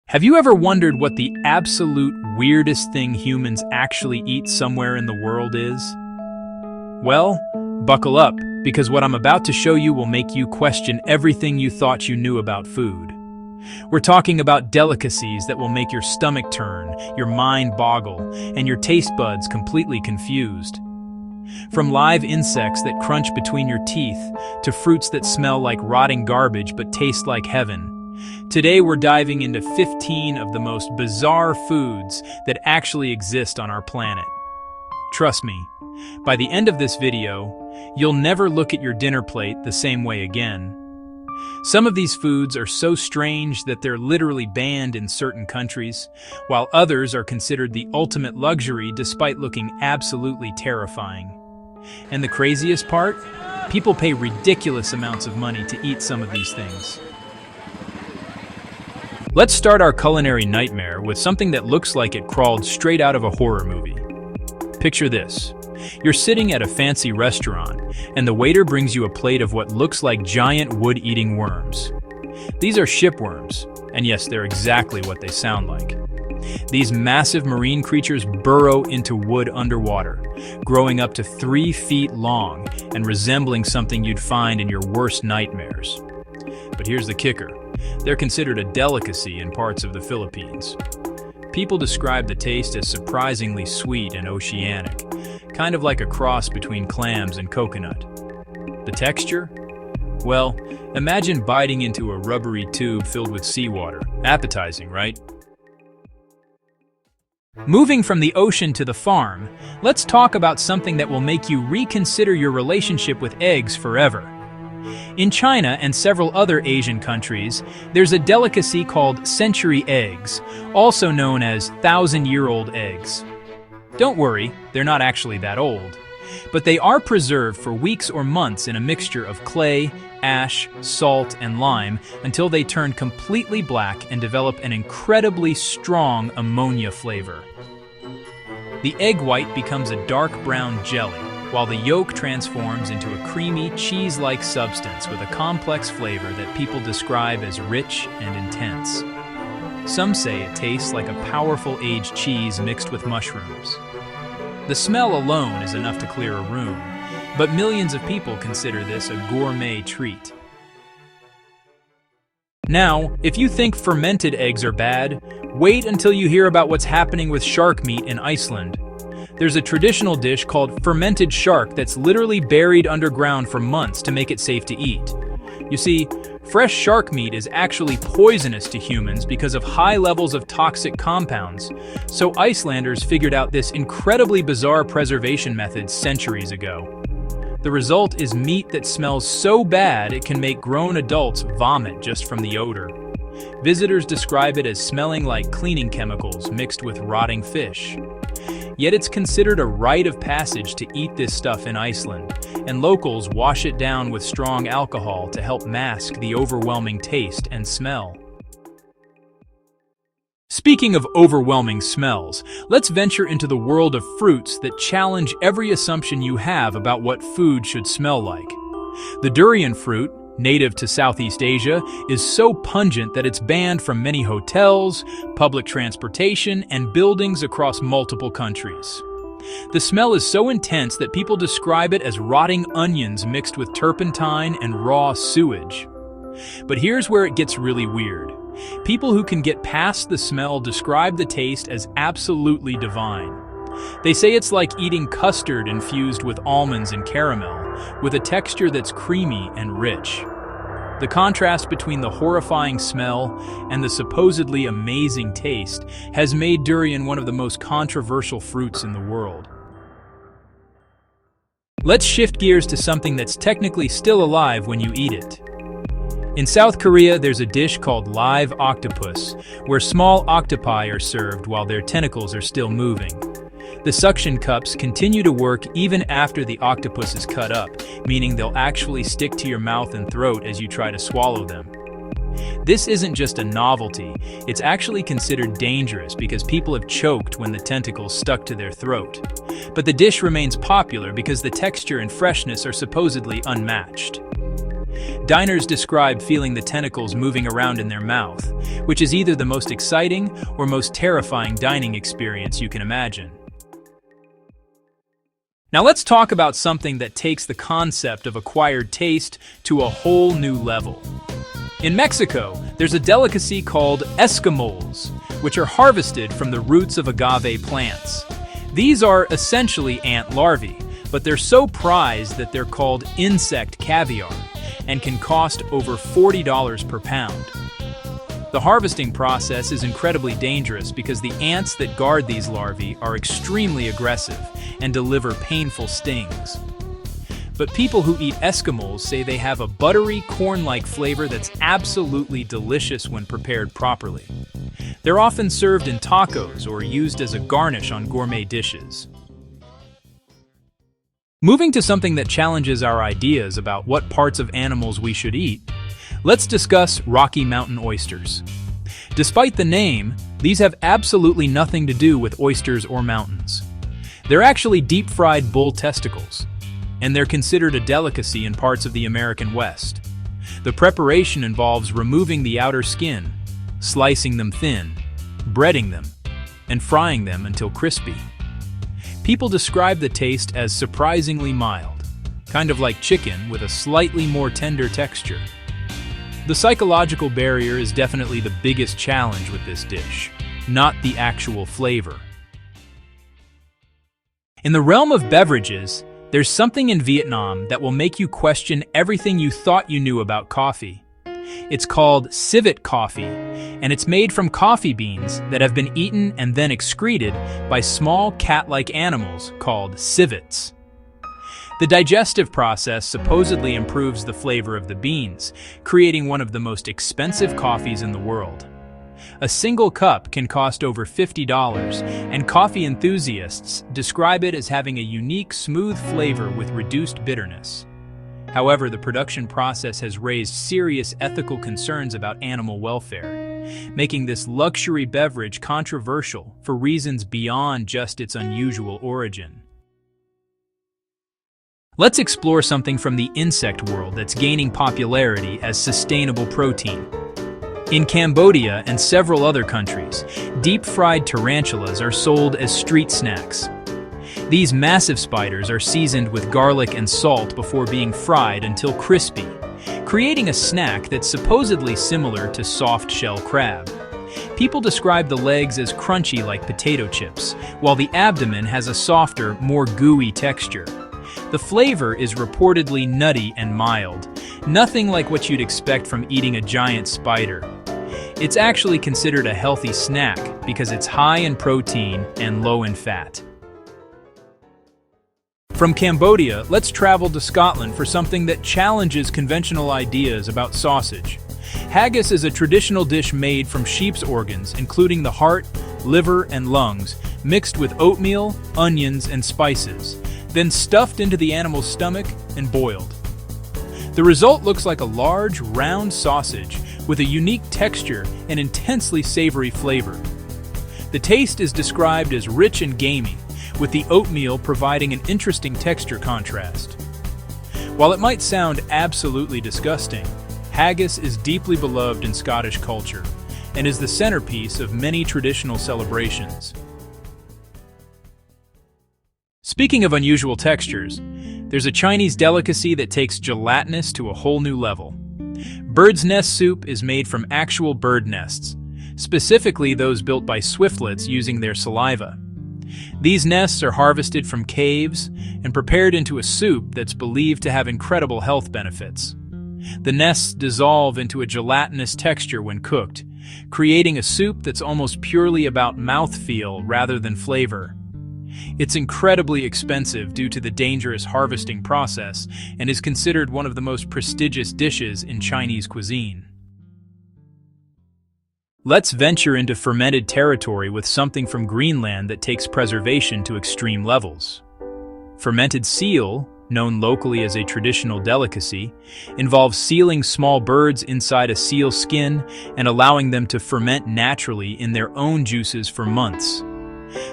Have you ever wondered what the absolute weirdest thing humans actually eat somewhere in the world is? Well, buckle up, because what I'm about to show you will make you question everything you thought you knew about food. We're talking about delicacies that will make your stomach turn, your mind boggle, and your taste buds completely confused. From live insects that crunch between your teeth, to fruits that smell like rotting garbage but taste like heaven. Today we're diving into 15 of the most bizarre foods that actually exist on our planet. Trust me, by the end of this video, you'll never look at your dinner plate the same way again. Some of these foods are so strange that they're literally banned in certain countries, while others are considered the ultimate luxury despite looking absolutely terrifying. And the craziest part? People pay ridiculous amounts of money to eat some of these things. Let's start our culinary nightmare with something that looks like it crawled straight out of a horror movie. Picture this. You're sitting at a fancy restaurant, and the waiter brings you a plate of what looks like giant wood-eating worms. These are shipworms, and yes, they're exactly what they sound like. These massive marine creatures burrow into wood underwater, growing up to 3 feet long and resembling something you'd find in your worst nightmares. But here's the kicker. They're considered a delicacy in parts of the Philippines. People describe the taste as surprisingly sweet and oceanic, kind of like a cross between clams and coconut. The texture? Well, imagine biting into a rubbery tube filled with seawater. Appetizing, right? Moving from the ocean to the farm, let's talk about something that will make you reconsider your relationship with eggs forever. In China and several other Asian countries, there's a delicacy called century eggs, also known as thousand-year-old eggs. Don't worry, they're not actually that old, but they are preserved for weeks or months in a mixture of clay, ash, salt, and lime until they turn completely black and develop an incredibly strong ammonia flavor. The egg white becomes a dark brown jelly, while the yolk transforms into a creamy, cheese-like substance with a complex flavor that people describe as rich and intense. Some say it tastes like a powerful aged cheese mixed with mushrooms. The smell alone is enough to clear a room, but millions of people consider this a gourmet treat. Now, if you think fermented eggs are bad, wait until you hear about what's happening with shark meat in Iceland. There's a traditional dish called fermented shark that's literally buried underground for months to make it safe to eat. You see, fresh shark meat is actually poisonous to humans because of high levels of toxic compounds, so Icelanders figured out this incredibly bizarre preservation method centuries ago. The result is meat that smells so bad it can make grown adults vomit just from the odor. Visitors describe it as smelling like cleaning chemicals mixed with rotting fish. Yet it's considered a rite of passage to eat this stuff in Iceland, and locals wash it down with strong alcohol to help mask the overwhelming taste and smell. Speaking of overwhelming smells, let's venture into the world of fruits that challenge every assumption you have about what food should smell like. The durian fruit, native to Southeast Asia, is so pungent that it's banned from many hotels, public transportation, and buildings across multiple countries. The smell is so intense that people describe it as rotting onions mixed with turpentine and raw sewage. But here's where it gets really weird. People who can get past the smell describe the taste as absolutely divine. They say it's like eating custard infused with almonds and caramel, with a texture that's creamy and rich. The contrast between the horrifying smell and the supposedly amazing taste has made durian one of the most controversial fruits in the world. Let's shift gears to something that's technically still alive when you eat it. In South Korea, there's a dish called live octopus, where small octopi are served while their tentacles are still moving. The suction cups continue to work even after the octopus is cut up, meaning they'll actually stick to your mouth and throat as you try to swallow them. This isn't just a novelty, it's actually considered dangerous because people have choked when the tentacles stuck to their throat. But the dish remains popular because the texture and freshness are supposedly unmatched. Diners describe feeling the tentacles moving around in their mouth, which is either the most exciting or most terrifying dining experience you can imagine. Now let's talk about something that takes the concept of acquired taste to a whole new level. In Mexico, there's a delicacy called escamoles, which are harvested from the roots of agave plants. These are essentially ant larvae, but they're so prized that they're called insect caviar and can cost over $40 per pound. The harvesting process is incredibly dangerous because the ants that guard these larvae are extremely aggressive and deliver painful stings. But people who eat escamoles say they have a buttery, corn-like flavor that's absolutely delicious when prepared properly. They're often served in tacos or used as a garnish on gourmet dishes. Moving to something that challenges our ideas about what parts of animals we should eat, let's discuss Rocky Mountain oysters. Despite the name, these have absolutely nothing to do with oysters or mountains. They're actually deep-fried bull testicles, and they're considered a delicacy in parts of the American West. The preparation involves removing the outer skin, slicing them thin, breading them, and frying them until crispy. People describe the taste as surprisingly mild, kind of like chicken with a slightly more tender texture. The psychological barrier is definitely the biggest challenge with this dish, not the actual flavor. In the realm of beverages, there's something in Vietnam that will make you question everything you thought you knew about coffee. It's called civet coffee, and it's made from coffee beans that have been eaten and then excreted by small cat-like animals called civets. The digestive process supposedly improves the flavor of the beans, creating one of the most expensive coffees in the world. A single cup can cost over $50, and coffee enthusiasts describe it as having a unique, smooth flavor with reduced bitterness. However, the production process has raised serious ethical concerns about animal welfare, making this luxury beverage controversial for reasons beyond just its unusual origin. Let's explore something from the insect world that's gaining popularity as sustainable protein. In Cambodia and several other countries, deep-fried tarantulas are sold as street snacks. These massive spiders are seasoned with garlic and salt before being fried until crispy, creating a snack that's supposedly similar to soft-shell crab. People describe the legs as crunchy like potato chips, while the abdomen has a softer, more gooey texture. The flavor is reportedly nutty and mild, nothing like what you'd expect from eating a giant spider. It's actually considered a healthy snack because it's high in protein and low in fat. From Cambodia, let's travel to Scotland for something that challenges conventional ideas about sausage. Haggis is a traditional dish made from sheep's organs, including the heart, liver, and lungs, mixed with oatmeal, onions, and spices, then stuffed into the animal's stomach and boiled. The result looks like a large, round sausage with a unique texture and intensely savory flavor. The taste is described as rich and gamey, with the oatmeal providing an interesting texture contrast. While it might sound absolutely disgusting, haggis is deeply beloved in Scottish culture and is the centerpiece of many traditional celebrations. Speaking of unusual textures, there's a Chinese delicacy that takes gelatinous to a whole new level. Bird's nest soup is made from actual bird nests, specifically those built by swiftlets using their saliva. These nests are harvested from caves and prepared into a soup that's believed to have incredible health benefits. The nests dissolve into a gelatinous texture when cooked, creating a soup that's almost purely about mouthfeel rather than flavor. It's incredibly expensive due to the dangerous harvesting process and is considered one of the most prestigious dishes in Chinese cuisine. Let's venture into fermented territory with something from Greenland that takes preservation to extreme levels. Fermented seal, known locally as a traditional delicacy, involves sealing small birds inside a seal skin and allowing them to ferment naturally in their own juices for months.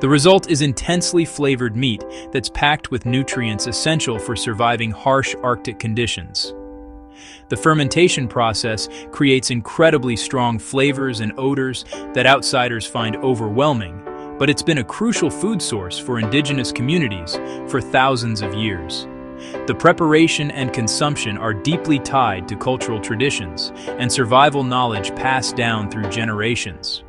The result is intensely flavored meat that's packed with nutrients essential for surviving harsh Arctic conditions. The fermentation process creates incredibly strong flavors and odors that outsiders find overwhelming, but it's been a crucial food source for indigenous communities for thousands of years. The preparation and consumption are deeply tied to cultural traditions and survival knowledge passed down through generations.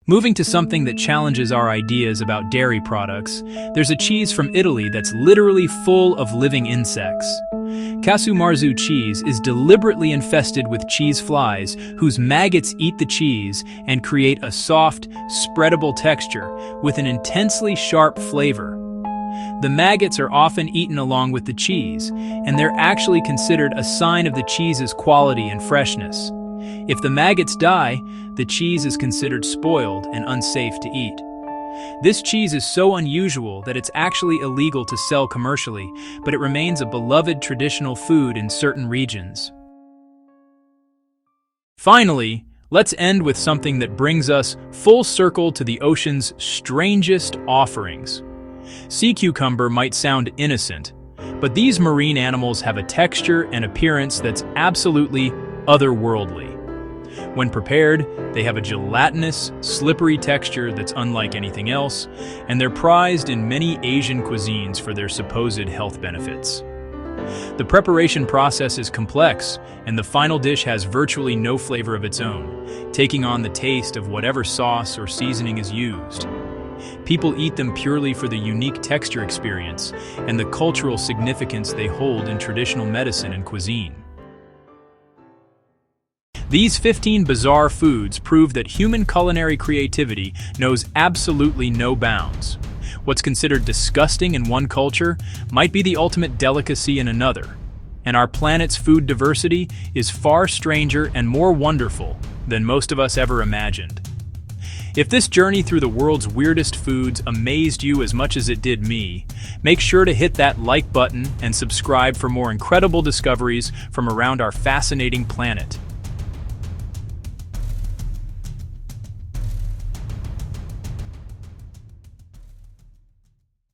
Moving to something that challenges our ideas about dairy products, there's a cheese from Italy that's literally full of living insects. Casu Marzu cheese is deliberately infested with cheese flies whose maggots eat the cheese and create a soft, spreadable texture with an intensely sharp flavor. The maggots are often eaten along with the cheese, and they're actually considered a sign of the cheese's quality and freshness. If the maggots die, the cheese is considered spoiled and unsafe to eat. This cheese is so unusual that it's actually illegal to sell commercially, but it remains a beloved traditional food in certain regions. Finally, let's end with something that brings us full circle to the ocean's strangest offerings. Sea cucumber might sound innocent, but these marine animals have a texture and appearance that's absolutely otherworldly. When prepared, they have a gelatinous, slippery texture that's unlike anything else, and they're prized in many Asian cuisines for their supposed health benefits. The preparation process is complex, and the final dish has virtually no flavor of its own, taking on the taste of whatever sauce or seasoning is used. People eat them purely for the unique texture experience and the cultural significance they hold in traditional medicine and cuisine. These 15 bizarre foods prove that human culinary creativity knows absolutely no bounds. What's considered disgusting in one culture might be the ultimate delicacy in another, and our planet's food diversity is far stranger and more wonderful than most of us ever imagined. If this journey through the world's weirdest foods amazed you as much as it did me, make sure to hit that like button and subscribe for more incredible discoveries from around our fascinating planet.